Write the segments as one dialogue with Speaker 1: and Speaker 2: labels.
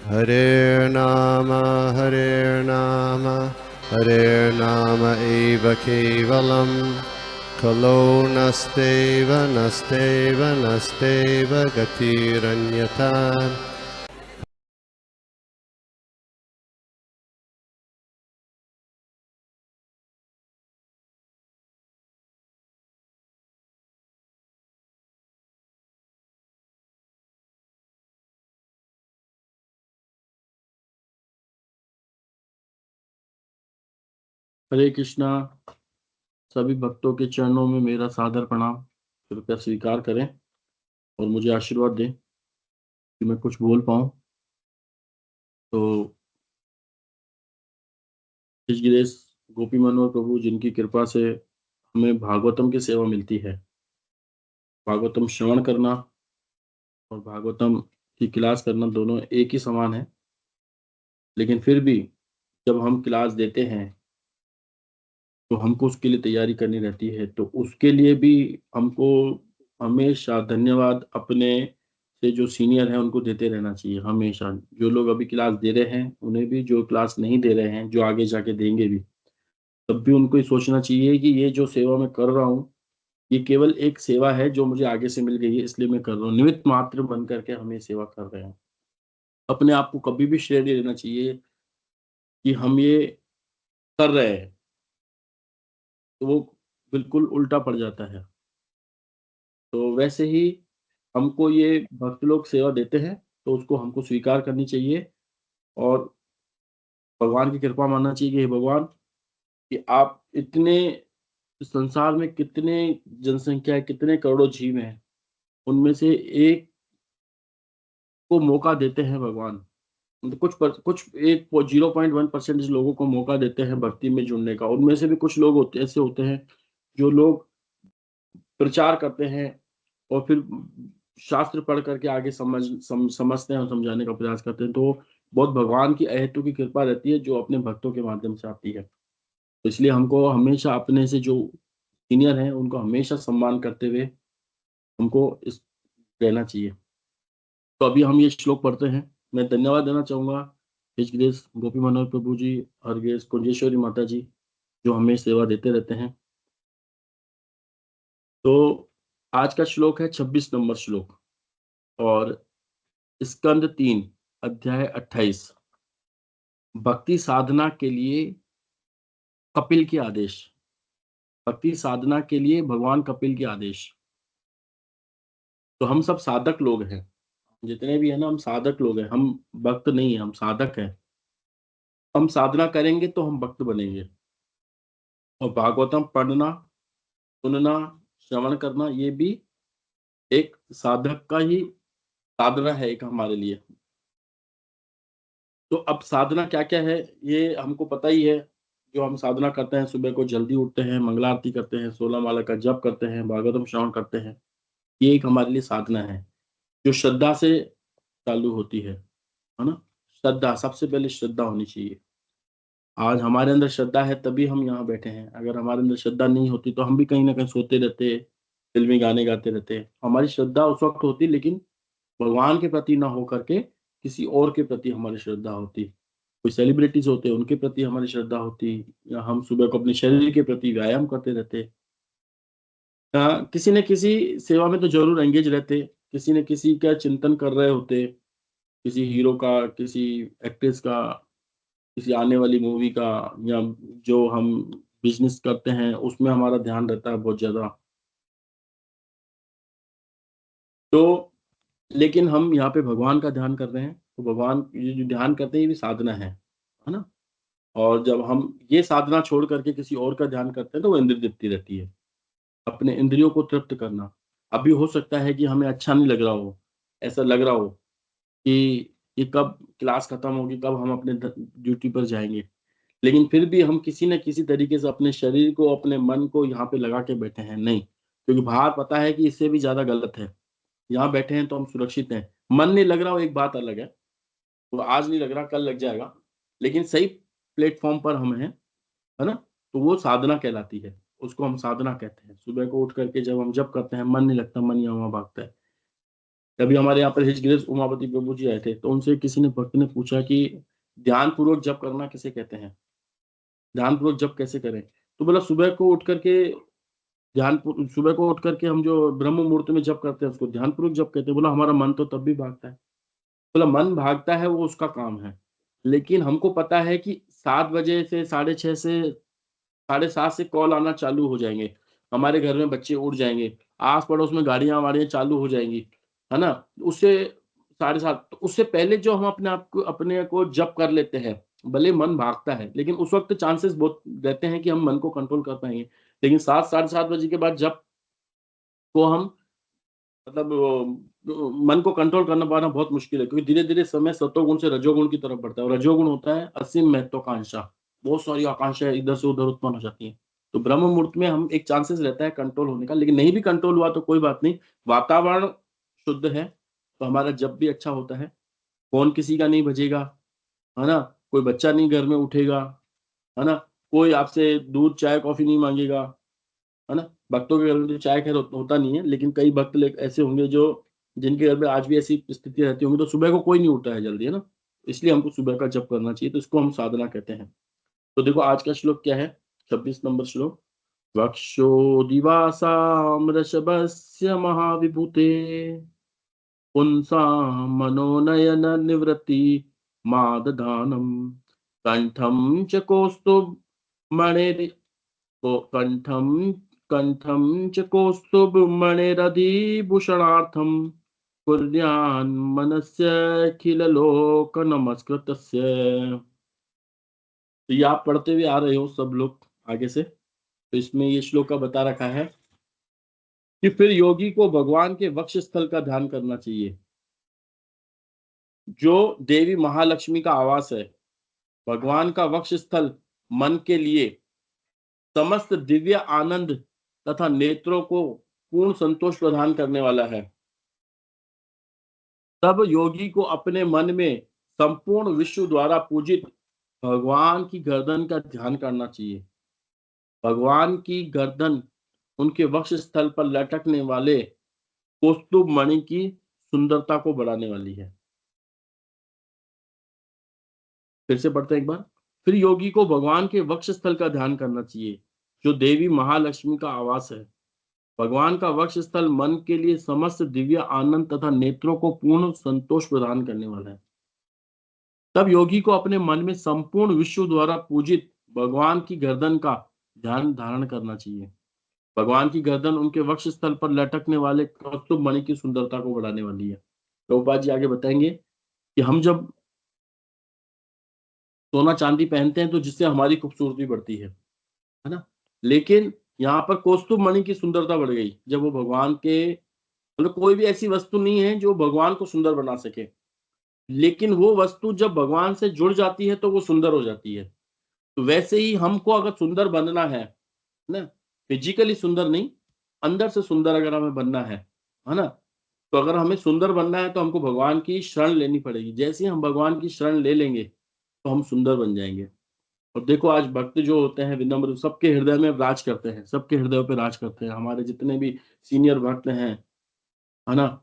Speaker 1: Hare Nama, Hare Nama eva kevalam, Kalo nasteva, nasteva, nasteva gatiranyata.
Speaker 2: हरे कृष्णा। सभी भक्तों के चरणों में मेरा सादर प्रणाम। कृपया स्वीकार करें और मुझे आशीर्वाद दें कि मैं कुछ बोल पाऊं। तो ऋषिकेश गोपी मनोहर प्रभु जिनकी कृपा से हमें भागवतम की सेवा मिलती है। भागवतम श्रवण करना और भागवतम की क्लास करना दोनों एक ही समान है, लेकिन फिर भी जब हम क्लास देते हैं तो हमको उसके लिए तैयारी करनी रहती है। तो उसके लिए भी हमको हमेशा धन्यवाद अपने से जो सीनियर हैं उनको देते रहना चाहिए। हमेशा जो लोग अभी क्लास दे रहे हैं उन्हें भी, जो क्लास नहीं दे रहे हैं, जो आगे जाके देंगे भी, तब भी उनको ये सोचना चाहिए कि ये जो सेवा मैं कर रहा हूँ, ये केवल एक सेवा है जो मुझे आगे से मिल गई है, इसलिए मैं कर रहा हूँ। निमित्त मात्र बन करके हम ये सेवा कर रहे हैं। अपने आप को कभी भी श्रेय नहीं देना चाहिए कि हम ये कर रहे हैं, तो वो बिल्कुल उल्टा पड़ जाता है। तो वैसे ही हमको ये भक्त लोग सेवा देते हैं, तो उसको हमको स्वीकार करनी चाहिए और भगवान की कृपा मानना चाहिए कि हे भगवान, कि आप इतने संसार में कितने जनसंख्या है, कितने करोड़ों जीव हैं, उनमें से एक को मौका देते हैं भगवान। मतलब कुछ एक 0.1% लोगों को मौका देते हैं भक्ति में जुड़ने का। उनमें से भी कुछ लोग होते ऐसे होते हैं जो लोग प्रचार करते हैं और फिर शास्त्र पढ़ करके आगे समझते हैं और समझाने का प्रयास करते हैं। तो बहुत भगवान की अहेतु की कृपा रहती है जो अपने भक्तों के माध्यम से आती है। तो इसलिए हमको हमेशा अपने से जो सीनियर हैं उनको हमेशा सम्मान करते हुए हमको इस रहना चाहिए। तो अभी हम ये श्लोक पढ़ते हैं। मैं धन्यवाद देना चाहूंगा ऋषिकेश गोपी मनोहर प्रभु जी, हरगेश कुंजेश्वरी माता जी, जो हमें सेवा देते रहते हैं। तो आज का श्लोक है 26 नंबर श्लोक और स्कंद 3 अध्याय 28। भक्ति साधना के लिए कपिल के आदेश। भक्ति साधना के लिए भगवान कपिल के आदेश। तो हम सब साधक लोग हैं, जितने भी है ना, हम साधक लोग हैं। हम भक्त नहीं है, हम साधक हैं। हम साधना करेंगे तो हम भक्त बनेंगे। और भागवतम पढ़ना, सुनना, श्रवण करना, ये भी एक साधक का ही साधना है एक हमारे लिए। तो अब साधना क्या क्या है ये हमको पता ही है। जो हम साधना करते हैं, सुबह को जल्दी उठते हैं, मंगला आरती करते हैं, 16 माला का जप करते हैं, भागवतम श्रवण करते हैं, ये एक हमारे लिए साधना है जो श्रद्धा से चालू होती है ना। श्रद्धा, सबसे पहले श्रद्धा होनी चाहिए। आज हमारे अंदर श्रद्धा है तभी हम यहाँ बैठे हैं। अगर हमारे अंदर श्रद्धा नहीं होती तो हम भी कहीं ना कहीं सोते रहते, फिल्मी गाने गाते रहते। हमारी श्रद्धा उस वक्त होती, लेकिन भगवान के प्रति ना हो करके किसी और के प्रति हमारी श्रद्धा होती। कोई सेलिब्रिटीज होते, उनके प्रति हमारी श्रद्धा होती, या हम सुबह को अपने शरीर के प्रति व्यायाम करते रहते। किसी न किसी सेवा में तो जरूर एंगेज रहते, किसी न किसी का चिंतन कर रहे होते, किसी हीरो का, किसी एक्ट्रेस का, किसी आने वाली मूवी का, या जो हम बिजनेस करते हैं उसमें हमारा ध्यान रहता है बहुत ज्यादा। तो लेकिन हम यहाँ पे भगवान का ध्यान कर रहे हैं, तो भगवान ये जो ध्यान करते हैं ये भी साधना है ना। और जब हम ये साधना छोड़ करके किसी और का ध्यान करते हैं तो वो इंद्रिय तृप्ति रहती है, अपने इंद्रियों को तृप्त करना। अभी हो सकता है कि हमें अच्छा नहीं लग रहा हो, ऐसा लग रहा हो कि ये कब क्लास खत्म होगी, कब हम अपने ड्यूटी पर जाएंगे, लेकिन फिर भी हम किसी न किसी तरीके से अपने शरीर को, अपने मन को यहाँ पे लगा के बैठे हैं। नहीं, क्योंकि बाहर पता है कि इससे भी ज्यादा गलत है। यहाँ बैठे हैं तो हम सुरक्षित हैं। मन नहीं लग रहा हो एक बात अलग है, वो आज नहीं लग रहा, कल लग जाएगा, लेकिन सही प्लेटफॉर्म पर हम हैं, है ना। तो वो साधना कहलाती है, उसको हम साधना कहते हैं। सुबह को उठ करके जब हम जप करते हैं, मन नहीं लगता, मन यहाँ वहाँ भागता है। अभी हमारे यहाँ पर हिज ग्रेस उमापति प्रभु जी आए थे, तो उनसे किसी ने भक्त ने पूछा कि ध्यान पूर्वक जप करना किसे कहते हैं, ध्यान पूर्वक जप कैसे करें। तो बोला सुबह को उठ करके सुबह को उठ करके हम जो ब्रह्म मुहूर्त में जप करते हैं उसको ध्यान पूर्वक जप कहते हैं। बोला हमारा मन तो तब भी भागता है। बोला मन भागता है वो उसका काम है, लेकिन हमको पता है कि 7 बजे से 6:30 से 7:30 से कॉल आना चालू हो जाएंगे, हमारे घर में बच्चे उठ जाएंगे, आस पड़ोस में गाड़ियां वाड़ियां चालू हो जाएंगी, है ना। उससे 7:30, तो उससे पहले जो हम अपने को जप कर लेते हैं, भले मन भागता है लेकिन उस वक्त चांसेस बहुत रहते हैं कि हम मन को कंट्रोल कर पाएंगे। लेकिन 7 साढ़े 7 बजे के बाद जब को हम मतलब मन को कंट्रोल करना पाना बहुत मुश्किल है, क्योंकि धीरे-धीरे समय सत्वगुण से रजोगुण की तरफ बढ़ता है, और रजोगुण होता है असीम महत्वाकांक्षा। बहुत सारी आकांक्षाएँ इधर से उधर उत्पन्न हो जाती हैं। तो ब्रह्म मुहूर्त में हम एक चांसेस रहता है कंट्रोल होने का, लेकिन नहीं भी कंट्रोल हुआ तो कोई बात नहीं, वातावरण शुद्ध है, तो हमारा जप भी अच्छा होता है। फ़ोन किसी का नहीं बजेगा, है ना? कोई बच्चा नहीं घर में उठेगा, है ना? कोई आपसे दूध, चाय, कॉफ़ी नहीं माँगेगा। है ना? भक्तों के घर में तो चाय खैर होता नहीं है, लेकिन कई भक्त लोग ऐसे होंगे जो जिनके घर में आज भी ऐसी स्थिति रहती होंगी, तो सुबह को कोई नहीं उठता है जल्दी, है ना? इसलिए हमको सुबह का जप करना चाहिए, तो इसको हम साधना कहते हैं। तो देखो आज का श्लोक क्या है? 26 नंबर श्लोक। वक्षोदिवासां वृषभस्य महाविभूते पुंसां मनोनयन निवृत्ति मादधानम् कंठं च कौस्तुभमणिर् को कंठं च कौस्तुभमणिरधिभूषणार्थं कुर्यान्मनस्यखिललोकनमस्कृतस्य। तो ये आप पढ़ते हुए आ रहे हो सब लोग आगे से, तो इसमें ये श्लोक का बता रखा है कि फिर योगी को भगवान के वक्ष स्थल का ध्यान करना चाहिए, जो देवी महालक्ष्मी का आवास है। भगवान का वक्ष स्थल मन के लिए समस्त दिव्य आनंद तथा नेत्रों को पूर्ण संतोष प्रदान करने वाला है। तब योगी को अपने मन में संपूर्ण विश्व द्वारा पूजित भगवान की गर्दन का ध्यान करना चाहिए। भगवान की गर्दन उनके वक्ष स्थल पर लटकने वाले कौस्तुभ मणि की सुंदरता को बढ़ाने वाली है। फिर से पढ़ते हैं एक बार। फिर योगी को भगवान के वक्ष स्थल का ध्यान करना चाहिए, जो देवी महालक्ष्मी का आवास है। भगवान का वक्ष स्थल मन के लिए समस्त दिव्य आनंद तथा नेत्रों को पूर्ण संतोष प्रदान करने वाला है। तब योगी को अपने मन में संपूर्ण विश्व द्वारा पूजित भगवान की गर्दन का ध्यान धारण करना चाहिए। भगवान की गर्दन उनके वक्ष स्थल पर लटकने वाले कौस्तुभ मणि की सुंदरता को बढ़ाने वाली है। प्रभुपाद जी आगे बताएंगे कि हम जब सोना चांदी पहनते हैं तो जिससे हमारी खूबसूरती बढ़ती है ना? लेकिन यहाँ पर कौस्तुभ मणि की सुंदरता बढ़ गई जब वो भगवान के, मतलब कोई भी ऐसी वस्तु नहीं है जो भगवान को सुंदर बना सके, लेकिन वो वस्तु जब भगवान से जुड़ जाती है तो वो सुंदर हो जाती है। तो वैसे ही हमको अगर सुंदर बनना है ना, फिजिकली सुंदर नहीं, अंदर से सुंदर अगर हमें बनना है ना, तो अगर हमें सुंदर बनना है तो हमको भगवान की शरण लेनी पड़ेगी। जैसे ही हम भगवान की शरण ले लेंगे तो हम सुंदर बन जाएंगे। और देखो आज भक्त जो होते हैं विनम्र, सबके हृदय में राज करते हैं, सबके हृदयों पे राज करते हैं। हमारे जितने भी सीनियर भक्त हैं, है ना,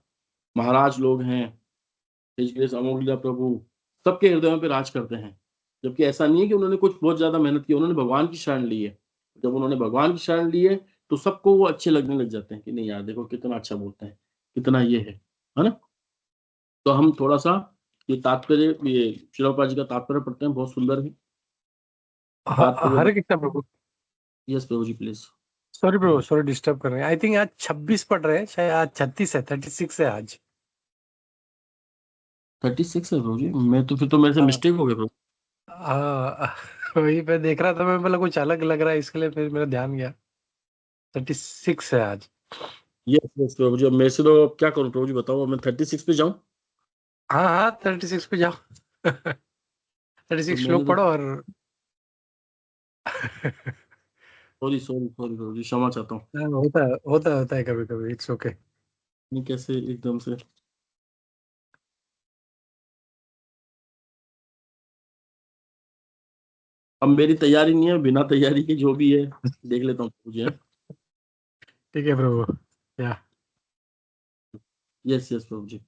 Speaker 2: महाराज लोग हैं, ऋषिकेश अमोघलीला प्रभु, सबके हृदयों पे राज करते हैं। जबकि ऐसा नहीं है कि उन्होंने कुछ बहुत ज्यादा मेहनत की, उन्होंने भगवान की शरण ली है। जब उन्होंने भगवान की शरण ली है तो सबको वो अच्छे लगने लग जाते हैं कि नहीं यार देखो कितना अच्छा बोलते हैं, कितना ये है ना। तो हम थोड़ा सा ये तात्पर्य, ये श्रील प्रभुपाद जी का तात्पर्य पढ़ते हैं, बहुत सुंदर है तात्पर्य।
Speaker 3: हरे कृष्णा प्रभु।
Speaker 2: यस प्रभु जी प्लीज।
Speaker 3: सॉरी प्रभु, सॉरी डिस्टर्ब कर रहे हैं। आई थिंक आज 26 पढ़ रहे हैं, शायद आज 36 है, 36 है आज।
Speaker 2: 36 है प्रभु जी, मैं तो फिर तो मेरे से
Speaker 3: हाँ
Speaker 2: मिस्टेक हो गया प्रभु।
Speaker 3: हाँ, वही मैं देख रहा था, मैं बोला कुछ अलग लग रहा है, इसके लिए फिर मेरा ध्यान गया। 36 है आज।
Speaker 2: यस यस प्रभु जी, अब मेरे से तो अब क्या करूं प्रभु जी, बताओ, अब मैं 36 पे जाऊं?
Speaker 3: हाँ हाँ, 36 पे जाओ।
Speaker 2: तो
Speaker 3: 36
Speaker 2: मैंने
Speaker 3: श्लोक
Speaker 2: तो,
Speaker 3: पढ़ो और
Speaker 2: सॉरी सॉरी सॉरी प्रभु जी, क्षमा चाहता हूँ।
Speaker 3: हाँ, होता है कभी कभी, इट्स ओके।
Speaker 2: नहीं कैसे एकदम से, अब मेरी तैयारी नहीं है, बिना तैयारी के जो भी है देख लेता हूँ प्रभु जी।
Speaker 3: ठीक है प्रभु। या
Speaker 2: यस यस प्रभु जी।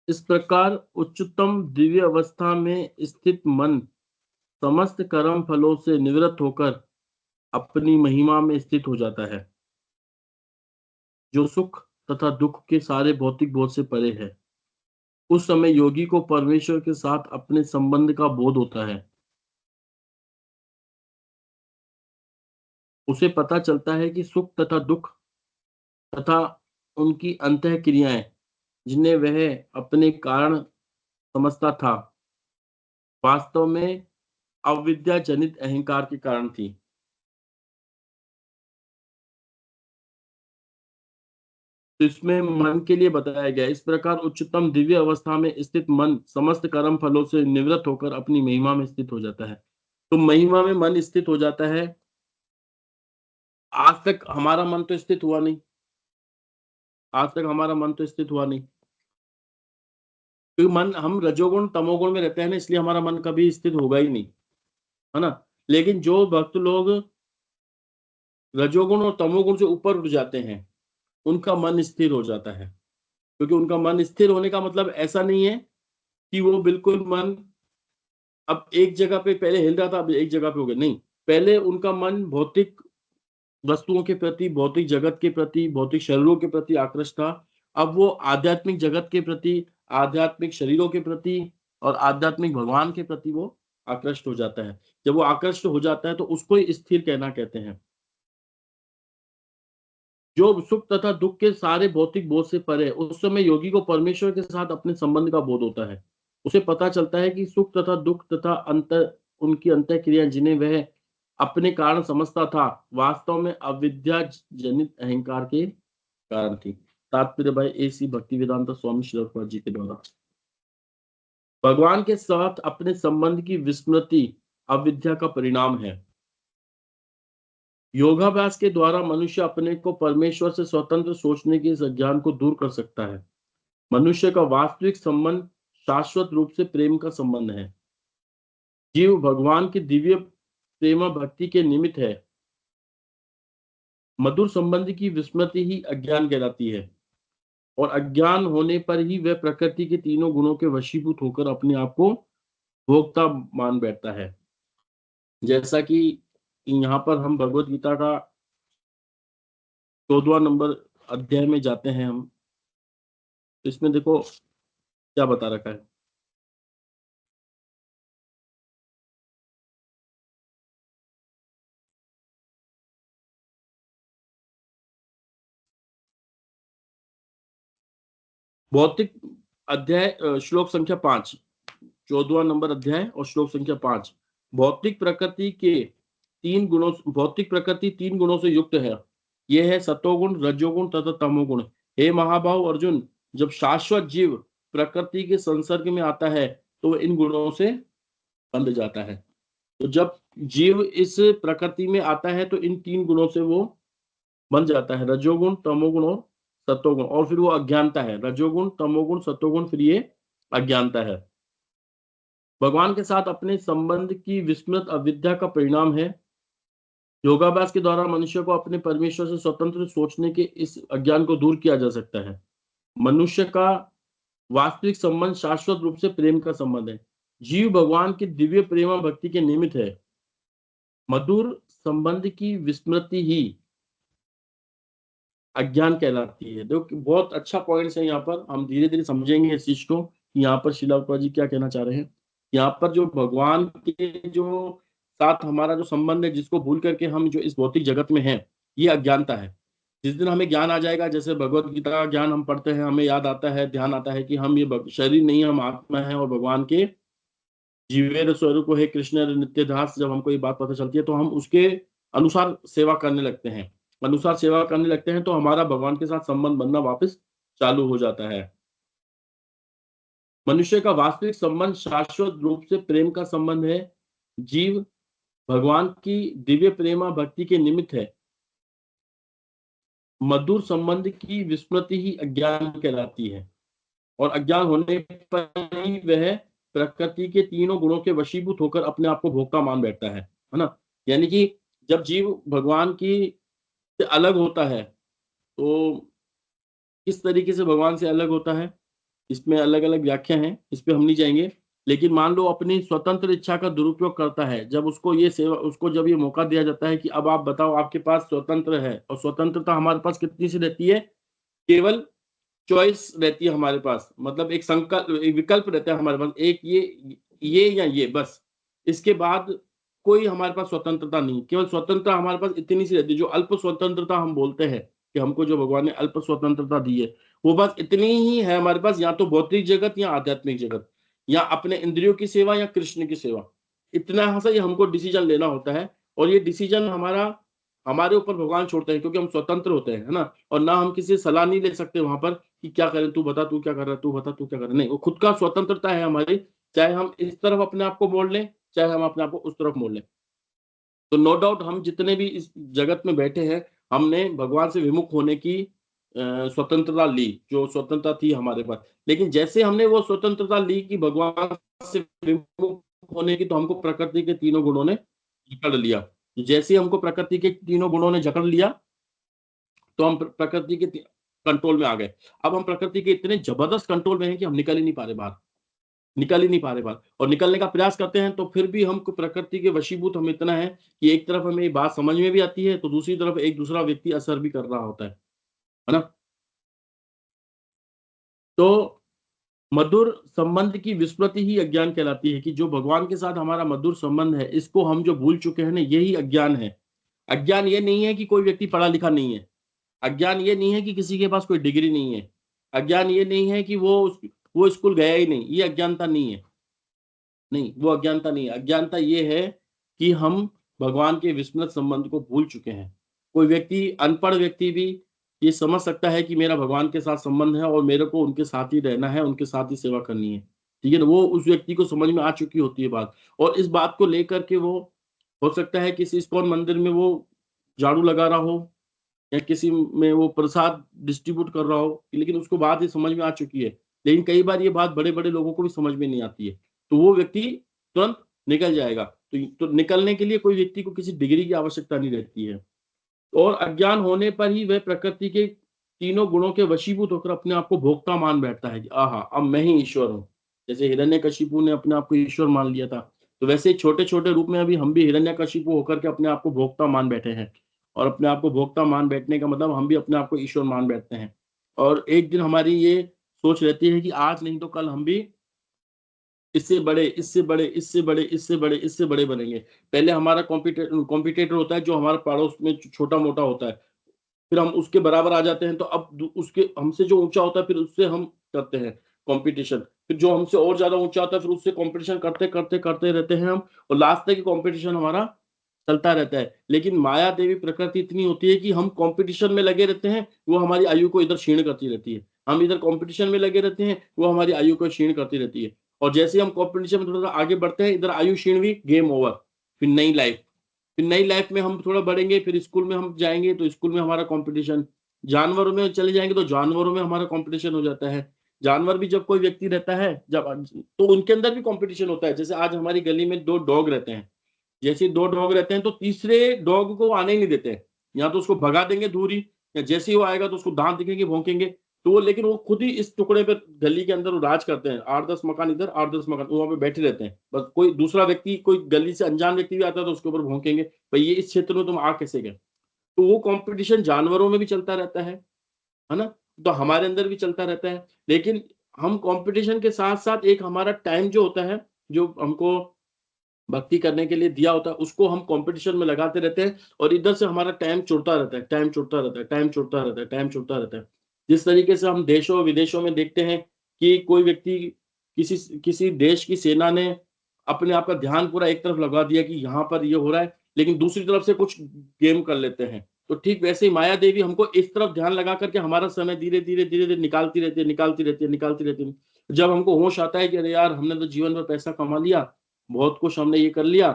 Speaker 2: इस प्रकार उच्चतम दिव्य अवस्था में स्थित मन समस्त कर्म फलों से निवृत्त होकर अपनी महिमा में स्थित हो जाता है, जो सुख तथा दुख के सारे भौतिक बोध से परे है। उस समय योगी को परमेश्वर के साथ अपने संबंध का बोध होता है। उसे पता चलता है कि सुख तथा दुख तथा उनकी अंतः क्रियाएं, जिन्हें वह अपने कारण समझता था, वास्तव में अविद्या जनित अहंकार के कारण थी। तो इसमें मन के लिए बताया गया, इस प्रकार उच्चतम दिव्य अवस्था में स्थित मन समस्त कर्म फलों से निवृत्त होकर अपनी महिमा में स्थित हो जाता है। तो महिमा में मन स्थित हो जाता है। आज तक हमारा मन तो स्थित हुआ नहीं, आज तक हमारा मन तो स्थित हुआ नहीं, क्योंकि मन, हम रजोगुण तमोगुण में रहते हैं ना, इसलिए हमारा मन कभी स्थित होगा ही नहीं, है ना। लेकिन जो भक्त लोग रजोगुण और तमोगुण से ऊपर उठ जाते हैं, उनका मन स्थिर हो जाता है। क्योंकि उनका मन स्थिर होने का मतलब ऐसा नहीं है कि वो बिल्कुल मन अब एक जगह पे पहले हिल रहा था, अब एक जगह पे हो गया, नहीं। पहले उनका मन भौतिक वस्तुओं के प्रति, भौतिक जगत के प्रति, भौतिक शरीरों के प्रति आकृष्ट था। अब वो आध्यात्मिक जगत के प्रति, आध्यात्मिक शरीरों के प्रति और आध्यात्मिक भगवान के प्रति वो आकृष्ट हो जाता है। जब वो आकृष्ट हो जाता है तो उसको ही स्थिर कहना कहते हैं। जो सुख तथा दुख के सारे भौतिक बोध से परे, उस समय योगी को परमेश्वर के साथ अपने संबंध का बोध होता है। उसे पता चलता है कि सुख तथा दुख तथा उनकी अंतः क्रियाएं, जिन्हें वह अपने कारण समझता था, वास्तव में अविद्या जनित अहंकार के कारण थी। तात्पर्य भाई AC भक्तिवेदांत स्वामी श्री प्रभुपाद जी के द्वारा। भगवान के साथ अपने संबंध की विस्मृति अविद्या का परिणाम है। योगाभ्यास के द्वारा मनुष्य अपने को परमेश्वर से स्वतंत्र सोचने के इस अज्ञान को दूर कर सकता है। मनुष्य का वास्तविक संबंध शाश्वत रूप से प्रेम का संबंध है। जीव भगवान की दिव्य प्रेम भक्ति के निमित्त है। मधुर संबंध की विस्मृति ही अज्ञान कहलाती है, और अज्ञान होने पर ही वह प्रकृति के तीनों गुणों के वशीभूत होकर अपने आप को भोक्ता मान बैठता है। जैसा कि यहाँ पर हम भगवत गीता का 14वां नंबर अध्याय में जाते हैं हम, इसमें देखो क्या बता रखा है। भौतिक अध्याय श्लोक संख्या 5, 14वां नंबर अध्याय और श्लोक संख्या 5। भौतिक प्रकृति तीन गुणों से युक्त है। यह है सतोगुण, रजोगुण तथा तमोगुण। हे महाभाव अर्जुन, जब शाश्वत जीव प्रकृति के संसर्ग में आता है तो इन गुणों से बंध जाता है। तो जब जीव इस प्रकृति में आता है तो इन तीन गुणों से वो बन जाता है, रजोगुण, तमोगुण और सतोगुण। और फिर वो अज्ञानता है, रजोगुण, तमोगुण, सतोगुण, फिर ये अज्ञानता है। भगवान के साथ अपने संबंध की विस्मृत अविद्या का परिणाम है। योगाभ्यास के द्वारा मनुष्य को अपने परमेश्वर से स्वतंत्र सोचने के इस अज्ञान को दूर किया जा सकता है। मनुष्य का वास्तविक संबंध शाश्वत रूप से प्रेम का संबंध है। जीव भगवान की दिव्य प्रेम भक्ति के निमित्त है। मधुर संबंध की विस्मृति ही अज्ञान कहलाती है। देखो बहुत अच्छा पॉइंट है, यहाँ पर हम धीरे धीरे समझेंगे इस चीज को कि यहाँ पर श्रील प्रभुपाद जी क्या कहना चाह रहे हैं। यहाँ पर जो भगवान के जो साथ हमारा जो संबंध है, जिसको भूल करके हम जो इस भौतिक जगत में हैं, ये अज्ञानता है। जिस दिन हमें ज्ञान आ जाएगा, जैसे भगवत गीता का ज्ञान हम पढ़ते हैं, हमें याद आता है, ध्यान आता है कि हम ये शरीर नहीं, हम आत्मा है और भगवान के जीवेर स्वरूप हे कृष्ण नित्य दास, जब हमको ये बात पता चलती है तो हम उसके अनुसार सेवा करने लगते हैं। अनुसार सेवा करने लगते हैं तो हमारा भगवान के साथ संबंध बनना वापस चालू हो जाता है। मनुष्य का वास्तविक संबंध शाश्वत रूप से प्रेम का संबंध है। जीव भगवान की दिव्य प्रेमा भक्ति के निमित्त है। मधुर संबंध की विस्मृति ही अज्ञान कहलाती है, और अज्ञान होने पर ही वह प्रकृति के तीनों गुणों के वशीभूत होकर अपने आप को भोक्ता मान बैठता है ना? यानी कि जब जीव भगवान की से अलग होता है, तो किस तरीके से भगवान से अलग होता है, इसमें अलग-अलग व्याख्या हैं, इस पे हम नहीं जाएँगे। लेकिन मान लो अपनी स्वतंत्र इच्छा का दुरुपयोग करता है, जब उसको जब ये मौका दिया जाता है कि अब आप बताओ, आपके पास स्वतंत्र है, और स्वतंत्रता हमारे पास कितनी सी रहती है? केवल चॉइस रहती है हमारे पास, मतलब एक विकल्प रहता है हमारे पास, एक ये या ये बस। इसके बाद कोई हमारे पास स्वतंत्रता नहीं, केवल स्वतंत्रता हमारे पास इतनी सी रहती है, जो अल्प स्वतंत्रता हम बोलते हैं कि हमको जो भगवान ने अल्प स्वतंत्रता दी है, वो बस इतनी ही है हमारे पास, या तो भौतिक जगत या आध्यात्मिक जगत, या अपने इंद्रियों की सेवा या कृष्ण की सेवा। इतना सा ही हमको डिसीजन लेना होता है, और ये डिसीजन हमारे ऊपर भगवान छोड़ते हैं, क्योंकि हम स्वतंत्र होते हैं, है ना? और ना हम किसी से सलाह नहीं ले सकते वहाँ पर कि क्या करें, तू बता, तू क्या कर रहा है, तू बता, तू क्या कर रहा है? नहीं, वो खुद का स्वतंत्रता है हमारी, चाहे हम इस तरफ अपने आप को मोड़ लें, चाहे हम अपने आप को उस तरफ मोड़ लें। तो नो डाउट हम जितने भी इस जगत में बैठे हैं, हमने भगवान से विमुख होने की स्वतंत्रता ली, जो स्वतंत्रता थी हमारे पास। लेकिन जैसे हमने वो स्वतंत्रता ली कि भगवान से विमुख होने की, तो हमको प्रकृति के तीनों गुणों ने जकड़ लिया। जैसे ही हमको प्रकृति के तीनों गुणों ने जकड़ लिया, तो हम प्रकृति के कंट्रोल में आ गए। अब हम प्रकृति के इतने जबरदस्त कंट्रोल में हैं कि हम निकल ही नहीं पा रहे बाहर, निकल ही नहीं पा रहे बाहर, और निकलने का प्रयास करते हैं, तो फिर भी हमको प्रकृति के वशीभूत हम इतना है कि एक तरफ हमें ये बात समझ में भी आती है, तो दूसरी तरफ एक दूसरा व्यक्ति असर भी कर रहा होता है ना? तो मधुर संबंध की विस्मृति ही अज्ञान कहलाती है, कि जो भगवान के साथ हमारा मधुर संबंध है, इसको हम जो भूल चुके हैं ना, यही अज्ञान है। अज्ञान ये नहीं है कि कोई व्यक्ति पढ़ा लिखा नहीं है, अज्ञान ये नहीं है कि किसी के पास कोई डिग्री नहीं है, अज्ञान ये नहीं है कि वो स्कूल गया ही नहीं, ये अज्ञानता नहीं है। नहीं, वो अज्ञानता नहीं है। अज्ञानता ये है कि हम भगवान के विस्मृत संबंध को भूल चुके हैं। कोई व्यक्ति, अनपढ़ व्यक्ति भी ये समझ सकता है कि मेरा भगवान के साथ संबंध है और मेरे को उनके साथ ही रहना है, उनके साथ ही सेवा करनी है। ठीक है ना? वो उस व्यक्ति को समझ में आ चुकी होती है बात, और इस बात को लेकर के वो, हो सकता है किसी इस्कॉन मंदिर में वो झाड़ू लगा रहा हो, या किसी में वो प्रसाद डिस्ट्रीब्यूट कर रहा हो, लेकिन उसको बात ये समझ में आ चुकी है। लेकिन कई बार ये बात बड़े-बड़े लोगों को भी समझ में नहीं आती है, तो वो व्यक्ति तुरंत निकल जाएगा। तो निकलने के लिए कोई व्यक्ति को किसी डिग्री की आवश्यकता नहीं रहती है, और अज्ञान होने पर ही वह प्रकृति के तीनों गुणों के वशीभूत होकर अपने आप को भोक्ता मान बैठता है कि आहा! अब मैं ही ईश्वर हूँ। जैसे हिरण्यकशिपु ने अपने आप को ईश्वर मान लिया था, तो वैसे छोटे-छोटे रूप में अभी हम भी हिरण्यकशिपु होकर के अपने आप को भोक्ता मान बैठे हैं। और अपने आप को भोक्ता मान बैठने का मतलब हम भी अपने आप को ईश्वर मान बैठते हैं। और एक दिन हमारी ये सोच रहती है कि आज नहीं तो कल हम भी इससे बड़े, इससे बड़े, इससे बड़े, इससे बड़े, इससे बड़े बनेंगे। पहले हमारा कॉम्पिटिटर होता है, जो हमारे पड़ोस में छोटा-मोटा होता है। फिर हम उसके बराबर आ जाते हैं, तो अब उसके हमसे जो ऊँचा होता है, फिर उससे हम करते हैं कॉम्पिटिशन। फिर जो हमसे और ज़्यादा ऊँचा होता है, फिर उससे कॉम्पिटिशन करते रहते हैं हम, और लास्ट तक ये कॉम्पिटिशन हमारा चलता रहता है। लेकिन माया देवी प्रकृति इतनी होती है कि हम कॉम्पिटिशन में लगे रहते हैं, वो हमारी आयु को इधर क्षीण करती रहती है। हम इधर कॉम्पिटिशन में लगे रहते हैं, वो हमारी आयु को क्षीण करती रहती है। और जैसे ही हम कॉम्पिटिशन में थोड़ा-सा आगे बढ़ते हैं, इधर आयु क्षीण हुई, गेम ओवर। फिर नई लाइफ। फिर नई लाइफ में हम थोड़ा बढ़ेंगे, फिर स्कूल में हम जाएँगे, तो स्कूल में हमारा कॉम्पिटिशन। जानवरों में चले जाएँगे, तो जानवरों में हमारा कॉम्पिटिशन हो जाता है। जानवर भी जब कोई व्यक्ति रहता है, तो उनके अंदर भी कॉम्पिटिशन होता है। जैसे आज हमारी गली में 2 डॉग रहते हैं। जैसे ही 2 डॉग रहते हैं, तो तीसरे डॉग को आने ही नहीं देते हैं। या तो उसको भगा देंगे दूर ही, या जैसे ही वो आएगा तो उसको दाँत दिखेंगे, भौंकेंगे। तो वो, लेकिन वो खुद ही इस टुकड़े पे, गली के अंदर वो राज करते हैं। 8-10 मकान इधर, 8-10 मकान वहाँ पे बैठे रहते हैं। बस कोई दूसरा व्यक्ति, कोई गली से अनजान व्यक्ति भी आता है, तो उसके ऊपर भौंकेंगे, भई ये इस क्षेत्र में तुम आ कैसे गए? तो वो कॉम्पिटिशन जानवरों में भी चलता रहता है ना? तो हमारे अंदर भी चलता रहता है। लेकिन हम कॉम्पिटिशन के साथ-साथ एक हमारा टाइम जो होता है, जो हमको भक्ति करने के लिए दिया होता है, उसको हम कॉम्पिटिशन में लगाते रहते हैं, और इधर से हमारा टाइम छूटता रहता है, टाइम छूटता रहता है, टाइम छूटता रहता है, टाइम छूटता रहता है। जिस तरीके से हम देशों-विदेशों में देखते हैं कि कोई व्यक्ति, किसी किसी देश की सेना ने अपने आप का ध्यान पूरा एक तरफ लगा दिया कि यहाँ पर ये हो रहा है, लेकिन दूसरी तरफ से कुछ गेम कर लेते हैं। तो ठीक वैसे ही माया देवी हमको इस तरफ ध्यान लगा करके हमारा समय धीरे-धीरे, धीरे-धीरे निकालती रहती है, निकालती रहती है, निकालती रहती है। जब हमको होश आता है कि अरे यार! हमने तो जीवन भर पैसा कमा लिया, बहुत कुछ हमने ये कर लिया।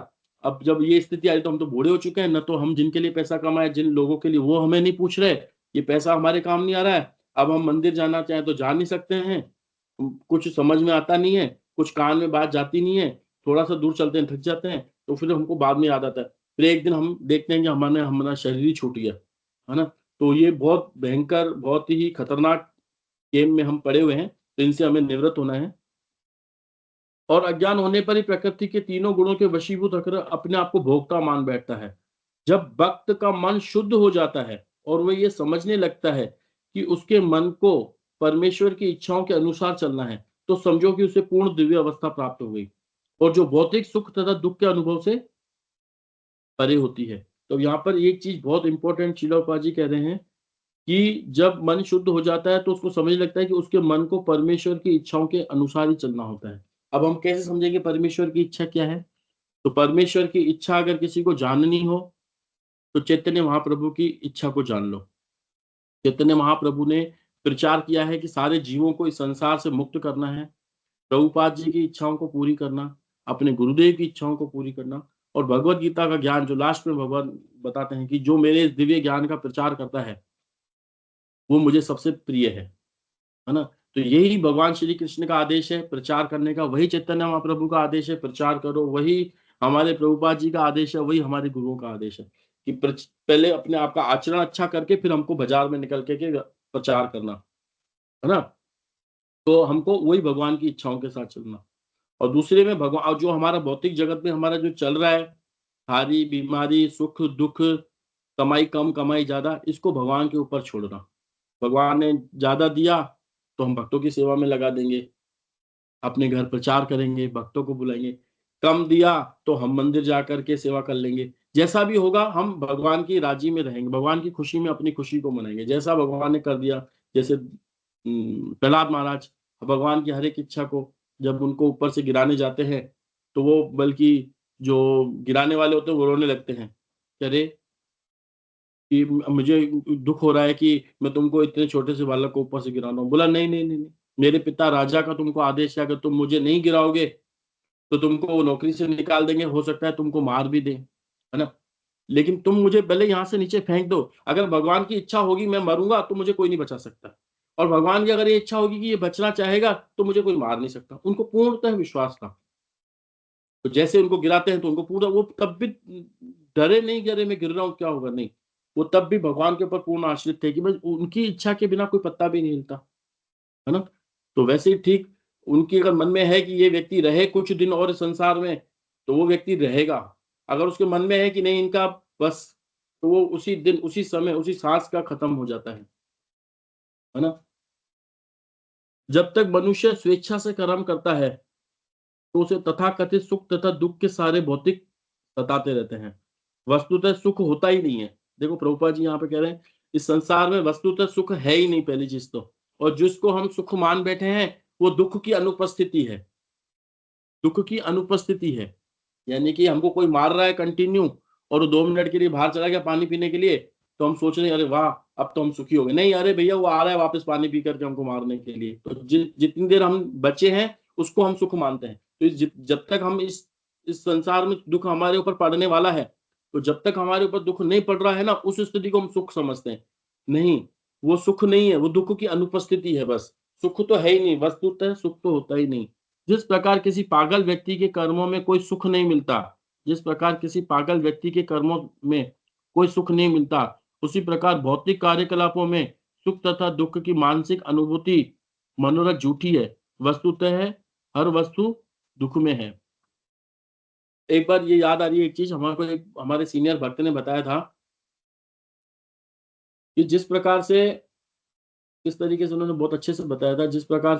Speaker 2: अब जब ये स्थिति आई, तो हम तो बूढ़े हो चुके हैं, ना तो हम जिनके लिए पैसा कमाए, जिन लोगों के लिए, वो हमें नहीं पूछ रहे, ये पैसा हमारे काम नहीं आ रहा है। अब हम मंदिर जाना चाहें तो जा नहीं सकते हैं, कुछ समझ में आता नहीं है। कुछ कान में बात जाती नहीं है, थोड़ा सा दूर चलते हैं, थक जाते हैं, तो फिर हमको बाद में याद आता है। फिर एक दिन हम देखते हैं कि हमारा शरीर ही छूट गया, है ना? तो ये बहुत भयंकर, बहुत ही खतरनाक गेम में हम पड़े हुए हैं, तो इनसे हमें निवृत्त होना है। और अज्ञान होने पर ही प्रकृति के तीनों गुणों के वशीभूत होकर अपने आप को भोक्ता मान बैठता है। जब भक्त का मन शुद्ध हो जाता है और वह ये समझने लगता है कि उसके मन को परमेश्वर की इच्छाओं के अनुसार चलना है, तो समझो कि उसे पूर्ण दिव्य अवस्था प्राप्त हो गई और जो भौतिक सुख तथा दुख के अनुभव से परे होती है। तो यहाँ पर एक चीज बहुत इंपॉर्टेंट श्रील प्रभुपाद जी कह रहे हैं कि जब मन शुद्ध हो जाता है तो उसको समझ लगता है कि उसके मन को परमेश्वर की इच्छाओं के अनुसार ही चलना होता है। अब हम कैसे समझेंगे परमेश्वर की इच्छा क्या है? तो परमेश्वर की इच्छा अगर किसी को जाननी हो तो चैतन्य महाप्रभु की इच्छा को जान लो। चैतन्य महाप्रभु ने प्रचार किया है कि सारे जीवों को इस संसार से मुक्त करना है, प्रभुपाद जी की इच्छाओं को पूरी करना, अपने गुरुदेव की इच्छाओं को पूरी करना और भगवत गीता का ज्ञान जो लास्ट में भगवान बताते हैं कि जो मेरे इस दिव्य ज्ञान का प्रचार करता है, वो मुझे सबसे प्रिय है ना? तो यही भगवान श्री कृष्ण का आदेश है प्रचार करने का, वही चैतन्य महाप्रभु का आदेश है प्रचार करो, वही हमारे प्रभुपाद जी का आदेश है, वही हमारे गुरुओं का आदेश है कि पहले अपने आप का आचरण अच्छा करके फिर हमको बाजार में निकल के प्रचार करना, है ना? तो हमको वही भगवान की इच्छाओं के साथ चलना। और दूसरे में भगवान, और जो हमारा भौतिक जगत में हमारा जो चल रहा है, हारी बीमारी सुख दुख, कमाई कम कमाई ज्यादा, इसको भगवान के ऊपर छोड़ना। भगवान ने ज्यादा दिया तो हम भक्तों की सेवा में लगा देंगे, अपने घर प्रचार करेंगे, भक्तों को बुलाएंगे। कम दिया तो हम मंदिर जाकर के सेवा कर लेंगे। जैसा भी होगा हम भगवान की राजी में रहेंगे, भगवान की खुशी में अपनी खुशी को मनाएंगे, जैसा भगवान ने कर दिया। जैसे प्रहलाद महाराज भगवान की हर एक इच्छा को जब उनको ऊपर से गिराने जाते हैं तो वो, बल्कि जो गिराने वाले होते हैं वो रोने लगते हैं, अरे कि मुझे दुख हो रहा है कि मैं तुमको इतने छोटे से बालक को ऊपर से गिरा रहा हूँ। बोला नहीं नहीं नहीं नहीं, मेरे पिता राजा का तुमको आदेश है, अगर तुम मुझे नहीं गिराओगे तो तुमको वो नौकरी से निकाल देंगे, हो सकता है तुमको मार भी दें, है ना? लेकिन तुम मुझे पहले यहाँ से नीचे फेंक दो। अगर भगवान की इच्छा होगी मैं मरूंगा तो मुझे कोई नहीं बचा सकता, और भगवान की अगर ये इच्छा होगी कि ये बचना चाहेगा तो मुझे कोई मार नहीं सकता। उनको पूर्णतः विश्वास था। तो जैसे उनको गिराते हैं तो उनको पूरा, वो तब भी डरे नहीं कि अरे मैं गिर रहा हूँ क्या होगा, नहीं, वो तब भी भगवान के ऊपर पूर्ण आश्रित थे कि बस उनकी इच्छा के बिना कोई पत्ता भी नहीं हिलता, है ना? तो वैसे ही ठीक, उनकी अगर मन में है कि ये व्यक्ति रहे कुछ दिन और इस संसार में, तो वो व्यक्ति रहेगा। अगर उसके मन में है कि नहीं इनका बस, तो वो उसी दिन उसी समय उसी सांस का खत्म हो जाता है ना? जब तक मनुष्य स्वेच्छा से कर्म करता है तो उसे तथाकथित सुख तथा दुख के सारे भौतिक सताते रहते हैं। वस्तुतः सुख होता ही नहीं है। देखो प्रभुपाद जी यहाँ पे कह रहे हैं इस संसार में वस्तुतः सुख है ही नहीं, पहली चीज तो। और जिसको हम सुख मान बैठे हैं वो दुख की अनुपस्थिति है, दुख की अनुपस्थिति है। यानी कि हमको कोई मार रहा है कंटिन्यू और वो 2 मिनट के लिए बाहर चला गया पानी पीने के लिए, तो हम सोच रहे हैं अरे वाह अब तो हम सुखी हो गए। नहीं, अरे भैया वो आ रहा है वापस पानी पी करके हमको मारने के लिए। तो जितनी देर हम बचे हैं उसको हम सुख मानते हैं। तो जब तक हम इस संसार में दुख हमारे ऊपर पड़ने वाला है, तो जब तक हमारे ऊपर दुख नहीं पड़ रहा है ना, उस स्थिति को हम सुख समझते हैं। नहीं, वो सुख नहीं है, वो दुख की अनुपस्थिति है बस। सुख तो है ही नहीं, वस्तुतः सुख तो होता ही नहीं। जिस प्रकार किसी पागल व्यक्ति के कर्मों में कोई सुख नहीं मिलता, जिस प्रकार किसी पागल व्यक्ति के कर्मों में कोई सुख नहीं मिलता, उसी प्रकार भौतिक कार्यकलापों में सुख तथा दुख की मानसिक अनुभूति मनोरथ झूठी है। वस्तुतः है हर वस्तु दुख में है। एक बार ये याद आ रही है एक चीज, हमारे को एक हमारे सीनियर भक्त ने बताया था कि जिस प्रकार से, इस तरीके से उन्होंने बहुत अच्छे से बताया था, जिस प्रकार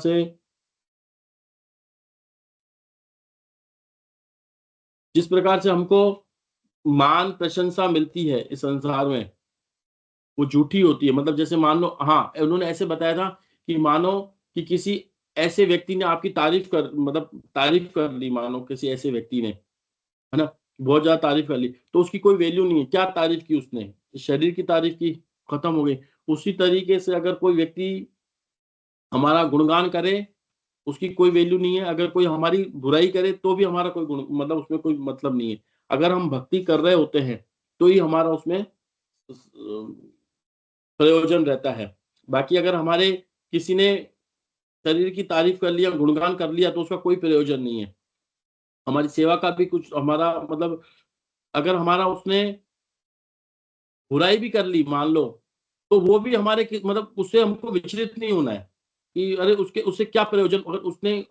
Speaker 2: से हमको मान प्रशंसा मिलती है इस संसार में, वो झूठी होती है। मतलब जैसे मान लो, हाँ उन्होंने ऐसे बताया था कि मानो कि किसी ऐसे व्यक्ति ने आपकी तारीफ कर ली, मानो किसी ऐसे व्यक्ति ने, है ना, बहुत ज्यादा तारीफ कर ली, तो उसकी कोई वैल्यू नहीं है। क्या तारीफ की उसने? शरीर की तारीफ की, खत्म हो गई। उसी तरीके से अगर कोई व्यक्ति हमारा गुणगान करे, उसकी कोई वैल्यू नहीं है। अगर कोई हमारी बुराई करे तो भी हमारा कोई गुण, मतलब उसमें कोई मतलब नहीं है। अगर हम भक्ति कर रहे होते हैं तो ही हमारा उसमें प्रयोजन रहता है। बाकी अगर हमारे किसी ने शरीर की तारीफ कर लिया, गुणगान कर लिया, तो उसका कोई प्रयोजन नहीं है। हमारी सेवा का भी कुछ हमारा मतलब, अगर हमारा उसने बुराई भी कर ली मान लो, तो वो भी हमारे मतलब उससे हमको विचलित नहीं होना है कि अरे उससे क्या प्रयोजन। अगर उसने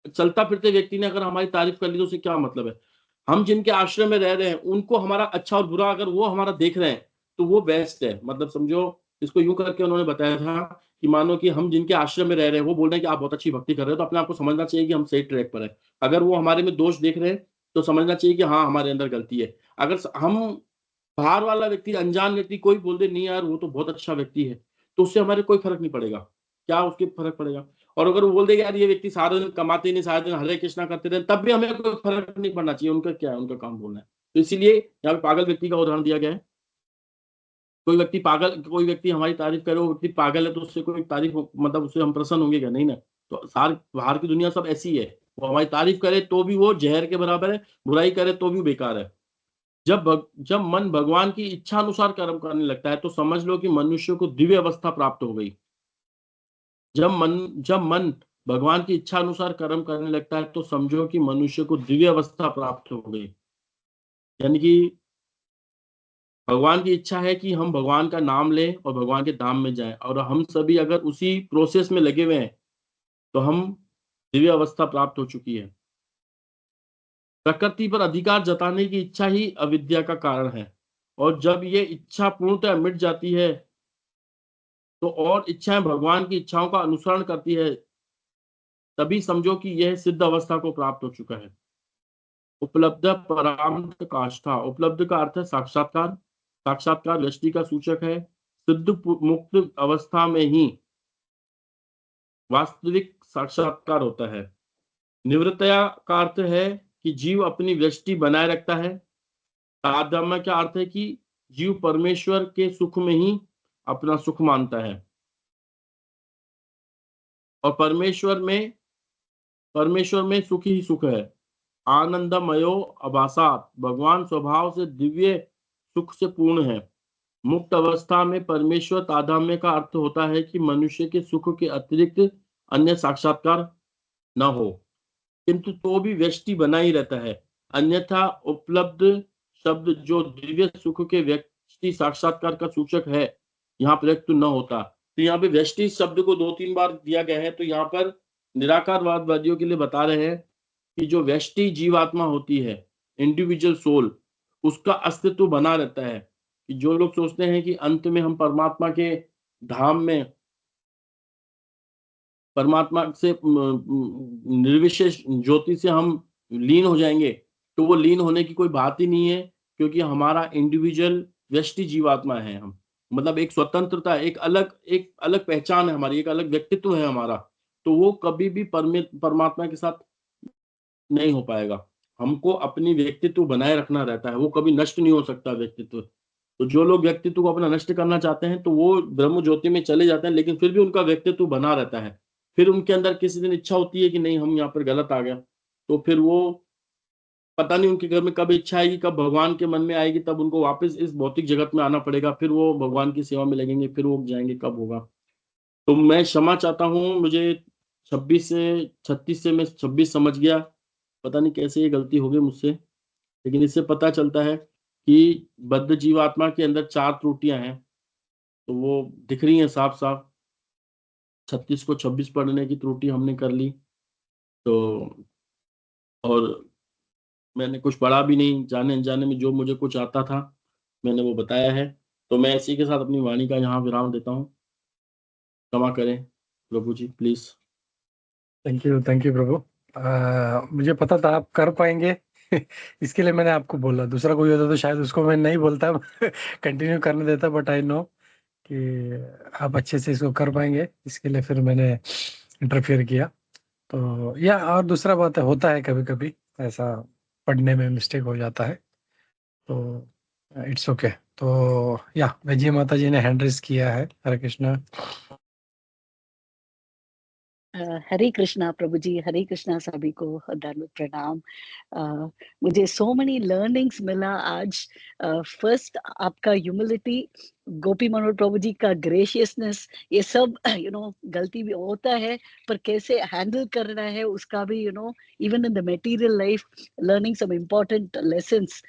Speaker 2: चलता फिरते व्यक्ति ने अगर हमारी तारीफ कर ली तो उससे क्या मतलब है। हम जिनके आश्रय में रह रहे हैं उनको हमारा अच्छा और बुरा अगर वो हमारा देख रहे हैं तो वो बेस्ट है। मतलब समझो, इसको यूं करके उन्होंने बताया था कि मानो कि हम जिनके आश्रय में रह रहे हैं वो बोल रहे हैं कि आप बहुत अच्छी भक्ति कर रहे हो, तो अपने आप को समझना चाहिए कि हम सही ट्रैक पर है। अगर वो हमारे में दोष देख रहे हैं तो समझना चाहिए कि हाँ हमारे अंदर गलती है। अगर हम बाहर वाला व्यक्ति, अनजान व्यक्ति कोई बोल दे नहीं यार वो तो बहुत अच्छा व्यक्ति है, तो उससे हमारे कोई फर्क नहीं पड़ेगा। क्या उसके फर्क पड़ेगा। और अगर वो बोल देगा यार ये व्यक्ति सारा दिन कमाते नहीं, सारा दिन हरे कृष्णा करते रहे, तब भी हमें कोई फर्क नहीं पड़ना चाहिए। उनका क्या है, उनका काम बोलना है। तो इसीलिए यहाँ पे पागल व्यक्ति का उदाहरण दिया गया है। कोई व्यक्ति हमारी तारीफ करे, वो व्यक्ति पागल है, तो उससे कोई तारीफ मतलब उससे हम प्रसन्न होंगे क्या? नहीं ना। तो सार बाहर की दुनिया सब ऐसी है, वो हमारी तारीफ करे तो भी वो जहर के बराबर है, बुराई करे तो भी बेकार है। जब मन भगवान की इच्छा अनुसार कर्म करने लगता है तो समझ लो कि मनुष्य को दिव्य अवस्था प्राप्त हो गई। जब मन भगवान की इच्छा अनुसार कर्म करने लगता है तो समझो कि मनुष्य को दिव्य अवस्था प्राप्त हो गई। यानी कि भगवान की इच्छा है कि हम भगवान का नाम लें और भगवान के धाम में जाएं, और हम सभी अगर उसी प्रोसेस में लगे हुए हैं तो हम दिव्य अवस्था प्राप्त हो चुकी है। प्रकृति पर अधिकार जताने की इच्छा ही अविद्या का कारण है, और जब ये इच्छा पूर्णतः मिट जाती है तो और इच्छाएं भगवान की इच्छाओं का अनुसरण करती है, तभी समझो कि यह सिद्ध अवस्था को प्राप्त हो चुका है। उपलब्ध परामृत काष्ठा, उपलब्ध का अर्थ है साक्षात्कार। साक्षात्कार दृष्टि का सूचक है। सिद्ध मुक्त अवस्था में ही वास्तविक साक्षात्कार होता है। निवृत्तया का अर्थ है कि जीव अपनी दृष्टि बनाए रखता है। तादात्म्य का अर्थ है कि जीव परमेश्वर के सुख में ही अपना सुख मानता है, और परमेश्वर में सुख ही सुख है। आनंदमयो अभासात, भगवान स्वभाव से दिव्य सुख से पूर्ण है। मुक्त अवस्था में परमेश्वर तादात्म्य का अर्थ होता है कि मनुष्य के सुख के अतिरिक्त अन्य साक्षात्कार न हो, किंतु तो भी व्यष्टि बना ही रहता है। अन्यथा उपलब्ध शब्द जो दिव्य सुख के व्यक्ति साक्षात्कार का सूचक है यहाँ प्रयुक्त न होता। तो यहाँ पे व्यष्टि शब्द को 2-3 बार दिया गया है, तो यहाँ पर निराकारवादियों के लिए बता रहे हैं कि जो व्यष्टि जीवात्मा होती है, इंडिविजुअल सोल, उसका अस्तित्व बना रहता है। कि जो लोग सोचते हैं कि अंत में हम परमात्मा के धाम में परमात्मा से निर्विशेष ज्योति से हम लीन हो जाएंगे, तो वो लीन होने की कोई बात ही नहीं है, क्योंकि हमारा इंडिविजुअल व्यष्टि जीवात्मा है हम। मतलब एक स्वतंत्रता, एक अलग पहचान है हमारी, एक अलग व्यक्तित्व है हमारा। तो वो कभी भी परमात्मा के साथ नहीं हो पाएगा। हमको अपनी व्यक्तित्व बनाए रखना रहता है, वो कभी नष्ट नहीं हो सकता व्यक्तित्व। तो जो लोग व्यक्तित्व को अपना नष्ट करना चाहते हैं तो वो ब्रह्म ज्योति में चले जाते हैं, लेकिन फिर भी उनका व्यक्तित्व बना रहता है। फिर उनके अंदर किसी दिन इच्छा होती है कि नहीं हम यहाँ पर गलत आ गया, तो फिर वो पता नहीं उनके घर में कब इच्छा आएगी, कब भगवान के मन में आएगी, तब उनको वापस इस भौतिक जगत में आना पड़ेगा। फिर वो भगवान की सेवा में लगेंगे, फिर वो जाएंगे, कब होगा। तो मैं क्षमा चाहता हूँ, मुझे 36 से मैं 26 समझ गया। पता नहीं कैसे ये गलती हो गई मुझसे, लेकिन इससे पता चलता है कि बद्ध जीवात्मा के अंदर 4 त्रुटियां हैं, तो वो दिख रही हैं साफ साफ। 36 को 26 पढ़ने की त्रुटि हमने कर ली, तो और मैंने कुछ पढ़ा भी नहीं, जाने अनजाने में जो मुझे कुछ आता था मैंने वो बताया है। तो मैं इसी के साथ अपनी वाणी का यहाँ विराम देता हूँ। क्षमा करें प्रभु जी, प्लीज।
Speaker 3: थैंक यू प्रभु। मुझे पता था आप कर पाएंगे इसके लिए मैंने आपको बोला। दूसरा कोई होता तो शायद उसको मैं नहीं बोलता कंटिन्यू करने देता, बट आई नो कि आप अच्छे से इसको कर पाएंगे, इसके लिए फिर मैंने इंटरफियर किया। तो या और दूसरा बात है, होता है कभी कभी ऐसा, पढ़ने में मिस्टेक हो जाता है, तो इट्स ओके। तो या विजय माता जी ने हैंड रेस किया है। हरे कृष्णा।
Speaker 4: हरे कृष्णा प्रभु जी, हरे कृष्णा सभी को दंडवत प्रणाम। मुझे सो मेनी लर्निंग्स मिला आज। फर्स्ट आपका ह्यूमिलिटी, गोपी मनोहर प्रभु जी का ग्रेशियसनेस, ये सब गलती भी होता है पर कैसे हैंडल करना है उसका भी even in the material life learning some important lessons.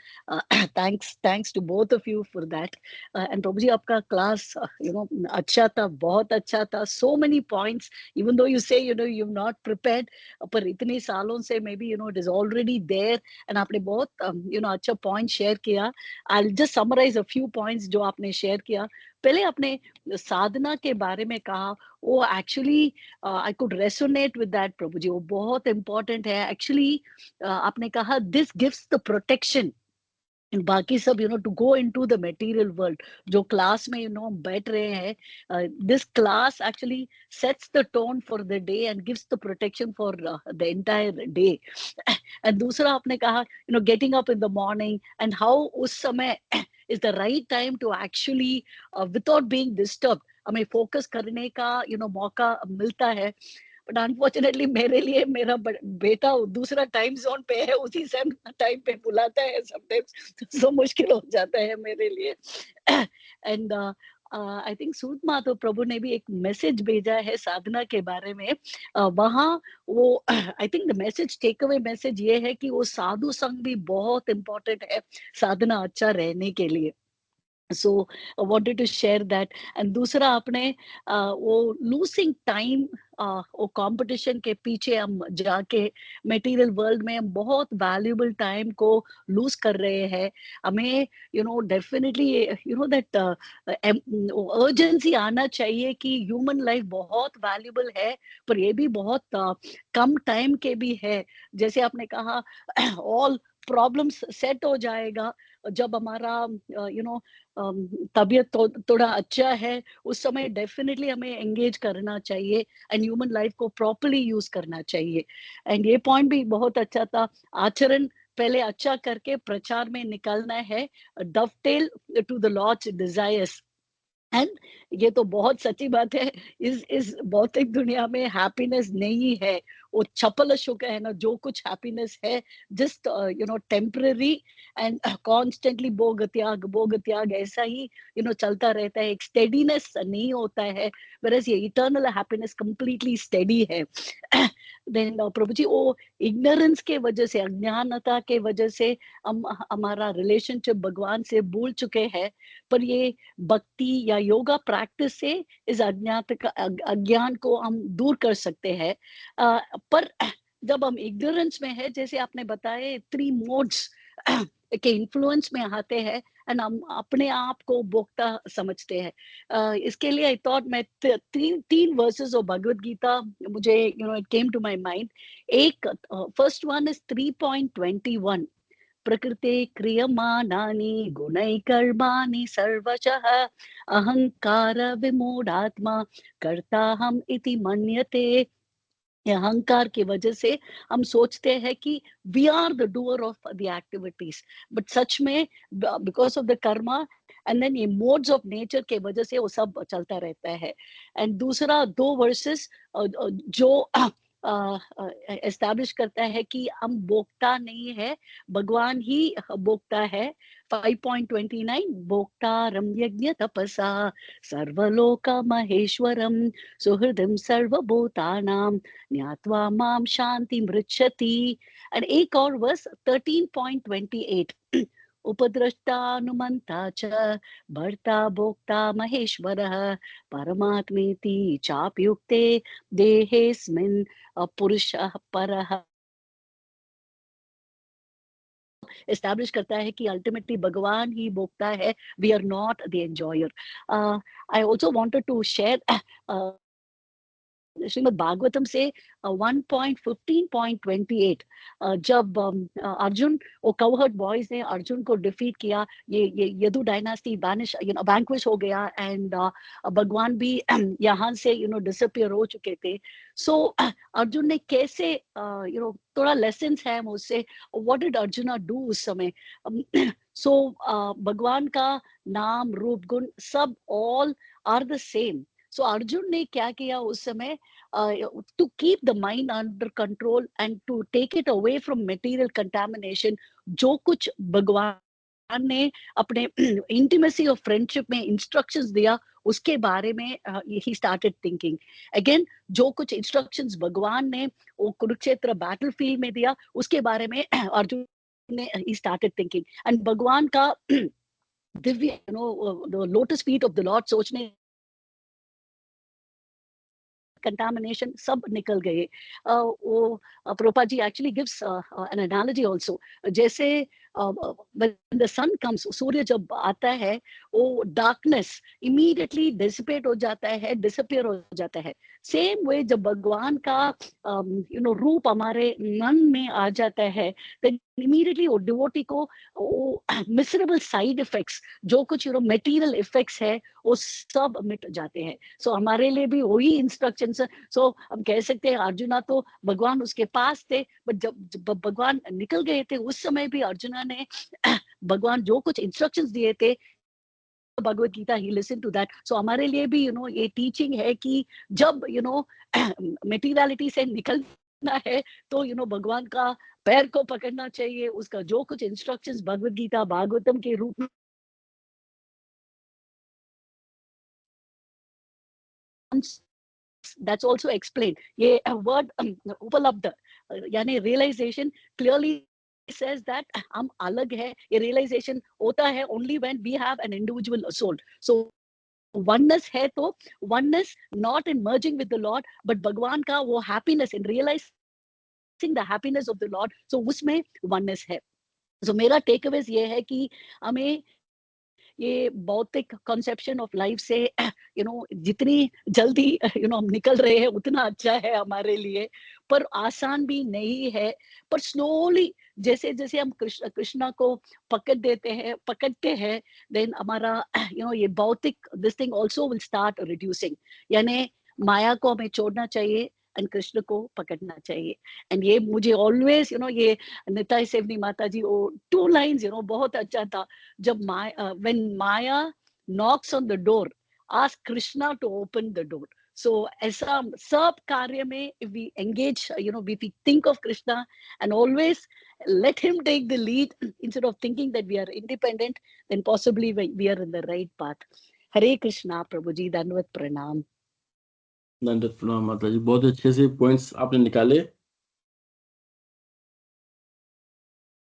Speaker 4: Thanks to both of you for that. And प्रभु जी आपका क्लास अच्छा था, बहुत अच्छा था। So many points, even though you say you've not prepared, पर इतने सालों से maybe it is already there, and आपने बहुत अच्छा point share किया। I'll just summarize a few points जो आपने share किया। पहले आपने साधना के बारे में कहा, वो actually I could resonate with that प्रभु जी, वो बहुत important है actually। आपने कहा this gives the protection, बाकी सब to go into the material world. जो क्लास में हम बैठ रहे हैं, this class actually sets the tone for the day and gives the protection for the entire day. And दूसरा आपने कहा getting up in the morning and how उस समय is the right time to actually without being disturb हमें focus करने का मौका मिलता है। बट अनफॉर्चुनेटली मेरे लिए मेरा बेटा दूसरा टाइम जोन पे है, उसी सेम टाइम पे बुलाता है समटाइम्स, तो मुश्किल हो जाता है मेरे लिए। एंड आई थिंक सूद माधव प्रभु ने भी एक मैसेज भेजा है साधना के बारे में। वहाँ वो I think the message take away message ये है कि वो साधु संग भी बहुत इम्पोर्टेंट है साधना अच्छा रहने के लिए। सो wanted to share that। And दूसरा आपने वो लूजिंग टाइम, वो कंपटीशन के पीछे हम जाके मटेरियल वर्ल्ड में हम बहुत वैल्यूबल टाइम को लूज कर रहे हैं। हमें डेफिनेटली दैट अर्जेंसी आना चाहिए कि ह्यूमन लाइफ बहुत वैल्यूबल है, पर ये भी बहुत कम टाइम के भी है। जैसे आपने कहा ऑल प्रॉब्लम्स सेट हो जाएगा जब हमारा तबीयत थोड़ा अच्छा है, उस समय डेफिनेटली हमें एंगेज करना चाहिए एंड ह्यूमन लाइफ को प्रॉपर्ली यूज करना चाहिए। एंड ये पॉइंट भी बहुत अच्छा था, आचरण पहले अच्छा करके प्रचार में निकलना है, dovetail to the Lord's desires. And ये तो बहुत सच्ची बात है, इस भौतिक दुनिया में हैप्पीनेस नहीं है, वो छपल शुक है ना, जो कुछ हैप्पीनेस है जस्ट टेम्पररी एंड कॉन्स्टेंटली भोग त्याग ऐसा ही चलता रहता है, एक स्टेडीनेस नहीं होता है। whereas ये इटर्नल हैप्पीनेस कंप्लीटली स्टेडी है। देन प्रभु जी वो इग्नोरेंस के वजह से, अज्ञानता के वजह से हम हमारा रिलेशनशिप भगवान से भूल चुके हैं, पर ये भक्ति या योगा प्रैक्टिस से इस अज्ञान को हम दूर कर सकते हैं। पर जब हम इग्नोरेंस में है, जैसे आपने बताए 3 मोड्स के इन्फ्लुएंस में आते हैं एंड हम अपने आप को भोक्ता समझते हैं। इसके लिए आई थॉट मैं तीन वर्सेस ऑफ भगवत गीता मुझे it came to my mind. एक फर्स्ट वन इज 3.21, प्रकृते क्रियमाणानि गुणैकर्माणि सर्वशः अहंकार विमूढ़ात्मा कर्ताहम् इति मन्यते। अहंकार की वजह से हम सोचते हैं कि we are the doer of the activities, but सच में because of the karma and then ये मोड्स ऑफ नेचर के वजह से वो सब चलता रहता है। एंड दूसरा 2 वर्सेस जो एस्टैब्लिश करता है कि हम भोक्ता नहीं है, भगवान ही भोक्ता है। 5.29, भोक्तारं यज्ञ तपसा सर्वलोक महेश्वरम सुहृदं सर्वभूतानां ज्ञात्वा माम शांति मृच्छति। एंड एक और वर्स 13.28, उपद्रष्टानुमंता च भर्ता भोक्ता महेश्वरः परमात्मेति चाप्युक्ते देहेस्मिन् पुरुषः परः। एस्टैब्लिश करता है कि अल्टीमेटली भगवान ही भोक्ता है, we are not the enjoyer. I also wanted to share Shrimad Bhagavatam से 1.15.28, जब अर्जुन, वो कवहर्ट बॉयज ने अर्जुन को डिफीट किया, ये यदु डायनास्टी वैंक्विश हो गया एंड भगवान भी यहाँ से डिसअपियर हो चुके थे। सो अर्जुन ने कैसे थोड़ा लेसन्स है मुझसे, व्हाट डिड अर्जुन डू उस समय। सो भगवान का नाम रूप गुण सब all are the same. So Arjun ने क्या किया उस समय, to keep the mind under control and to take it away from material contamination, जो कुछ भगवान ने अपने इंटीमेसी ऑफ फ्रेंडशिप में इंस्ट्रक्शंस दिया उसके बारे में ही स्टार्टेड थिंकिंग अगेन। जो कुछ इंस्ट्रक्शंस भगवान ने वो कुरुक्षेत्र बैटलफील्ड में दिया उसके बारे में अर्जुन ने ही स्टार्टेड थिंकिंग, एंड भगवान का दिव्य the lotus feet of the Lord सोचने contamination सब निकल गए। वो Prabhupada ji actually gives an analogy also, जैसे when the sun comes, सूर्य जब आता है वो डार्कनेस इमीडिएटली डिसिपेट हो जाता है, डिसअपियर हो जाता है। सेम वे जब भगवान का रूप हमारे मन में आ जाता है then इमीडिएटली वो डिवोटी को वो मिसरेबल साइड इफेक्ट्स, जो कुछ मटेरियल इफेक्ट्स है वो सब मिट जाते हैं। सो हमारे लिए भी वही इंस्ट्रक्शंस है। सो हम कह सकते हैं अर्जुना तो भगवान उसके पास थे, बट जब भगवान निकल गए थे उस समय भी अर्जुना ने भगवान जो कुछ इंस्ट्रक्शंस दिए थे Bhagavad Gita, he listen to that. So हमारे लिए भी ये टीचिंग है कि जब मटेरियलिटी से निकलना है तो भगवान का पैर को पकड़ना चाहिए, उसका जो कुछ इंस्ट्रक्शंस भगवत गीता भागवतम के रूप में that's also explained। ये word उपलब्ध यानी realization clearly says that हम अलग है। ये realization होता है only when we have an individual soul। So oneness है तो oneness not in merging with the Lord, but भगवान का वो happiness in realizing the happiness of the Lord, so उसमें oneness है। So मेरा takeaways ये है कि हमें ये भौतिक कॉन्सेप्शन ऑफ लाइफ से जितनी जल्दी हम निकल रहे हैं उतना अच्छा है हमारे लिए, पर आसान भी नहीं है। पर स्लोली जैसे जैसे हम कृष्णा को पकड़ते हैं देन हमारा ये भौतिक this thing also will start reducing, यानी माया को हमें छोड़ना चाहिए एंड कृष्ण को पकड़ना चाहिए। एंड ये मुझे ऑलवेज ये निताई सेवनी माता जी वो 2 लाइन्स बहुत अच्छा था, जब when Maya knocks on the door, ask Krishna to open the door। So ऐसा सब कार्य में if we engage, if we think of Krishna and always let him take the lead instead of thinking that we are independent, then possibly we are in the right path। हरे कृष्णा प्रभु जी, धन्यवाद, प्रणाम।
Speaker 2: दंडवत प्रणाम माता जी, बहुत अच्छे से पॉइंट्स आपने निकाले।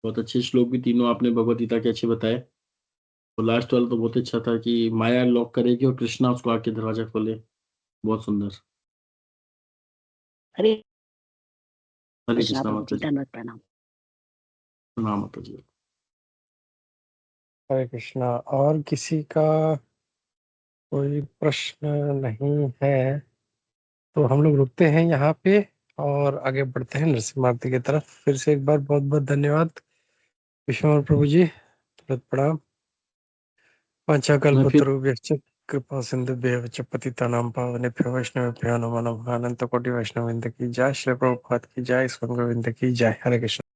Speaker 2: बहुत अच्छे श्लोक भी तीनों आपने भगवत गीता के अच्छे बताए। तो लास्ट वाला तो बहुत अच्छा था कि माया लॉक करेगी और कृष्णा उसको आके दरवाजा खोले। बहुत सुंदर।
Speaker 4: हरे
Speaker 2: हरे
Speaker 4: कृष्णा
Speaker 2: कृष्णा
Speaker 4: प्रभु
Speaker 2: माता
Speaker 4: जी,
Speaker 2: जी,
Speaker 4: धन्यवाद, प्रणाम।
Speaker 2: प्रणाम माता जी।
Speaker 3: हरे कृष्णा। और किसी का कोई प्रश्न नहीं है तो हम लोग रुकते हैं यहाँ पे और आगे बढ़ते हैं नरसिम्हा आरती की तरफ। फिर से एक बार बहुत बहुत धन्यवाद विश्वनाथ प्रभु जी, तुरंत प्रणाम। पंचाकल्पतरुभ्यश्च कृपा सिंधुभ्यः च पतितानां पावनेभ्यो वैष्णवेभ्यो नमो नमः। अनंत कोटि वैष्णव वृंद की जय। श्री प्रभुपाद की जय। संघ वृंद की जय। हरे कृष्ण।